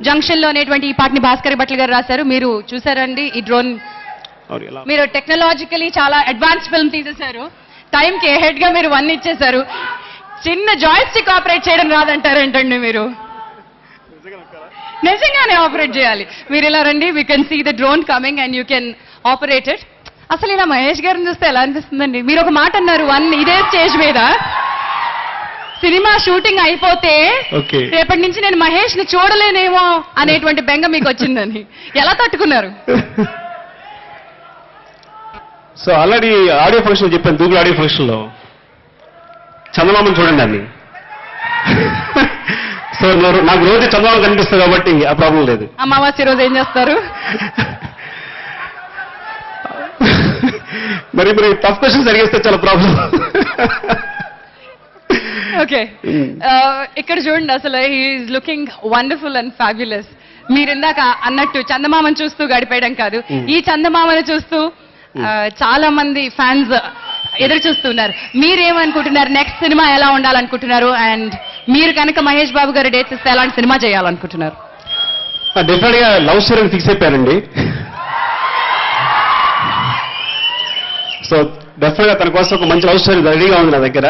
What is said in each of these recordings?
Junction లో అనేటువంటి ఈ పాటని భాస్కర్ భట్ల గారు రాశారు. మీరు చూసారండి ఈ డ్రోన్? మీరు టెక్నాలజికలీ చాలా అడ్వాన్స్ ఫిల్మ్ తీసేశారు. టైంకి హెడ్ గా మీరు 1 ఇచ్చేశారు. చిన్న జాయిస్టిక్ ఆపరేట్ చేయడం రాదంటారేంటండి మీరు? నిజంగానే ఆపరేట్ చేయాలి. మీరు ఇలా రండి, we can see the drone coming and you can operate it. అసలు ఇలా మహేష్ గారిని చూస్తే ఎలా అనిపిస్తుందండి? మీరు ఒక మాట అన్నారు ఇదే స్టేజ్ మీద, సినిమా షూటింగ్ అయిపోతే రేపటి నుంచి నేను మహేష్ ని చూడలేనేమో అనేటువంటి బెంగ మీకు వచ్చిందని. ఎలా తట్టుకున్నారు? సో ఆల్రెడీ ఆడియో ఫంక్షన్ చెప్పాను, గూగుల్ ఆడియో ఫంక్షన్ లో చందమామని చూడండి అని. సో నాకు రోజు చందమామ కనిపిస్తుంది కాబట్టి ఆ ప్రాబ్లం లేదు. అమావాస్య రోజు ఏం చేస్తారు? మరి టఫ్ క్వశ్చన్స్ అడిగేస్తే చాలా ప్రాబ్లం. ఓకే, ఇక్కడ చూడండి, అసలు he's looking wonderful and fabulous. మీరు ఇందాక అన్నట్టు చందమామను చూస్తూ గడిపేయడం కాదు, ఈ చందమామను చూస్తూ చాలా మంది ఫ్యాన్స్ ఎదురు చూస్తున్నారు. మీరేమనుకుంటున్నారు? నెక్స్ట్ సినిమా ఎలా ఉండాలనుకుంటున్నారు? అండ్ మీరు కనుక మహేష్ బాబు గారు డేట్స్ ఇస్తే ఎలాంటి సినిమా చేయాలనుకుంటున్నారు? డెఫినెట్ గా లవ్ స్టోరీ ఫిక్స్ అయిపోయానండి. సో డెఫినెట్ గా తన కోసం ఒక మంచి లవ్ స్టోరీ రెడీగా ఉంది నా దగ్గర.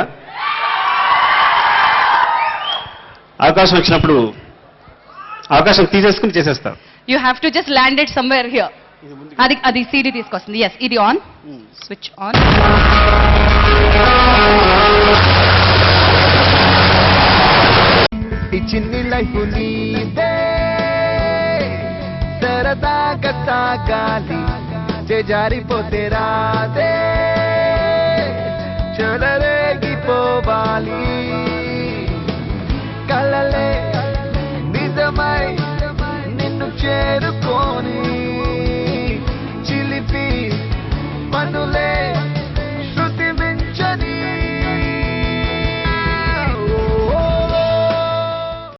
అవకాశం వచ్చినప్పుడు అవకాశం తీసేసుకుని చేసేస్తా. You have to just land it somewhere here. అది సీడీ తీసుకొస్తుంది. ఎస్, ఇది ఆన్, స్విచ్ ఆన్. ఈ చిన్ని లైఫ్ నీదే, సరదాగా సాగాలి, జారిపోతే రాదే, చెలరేగిపోవాలి, కలలే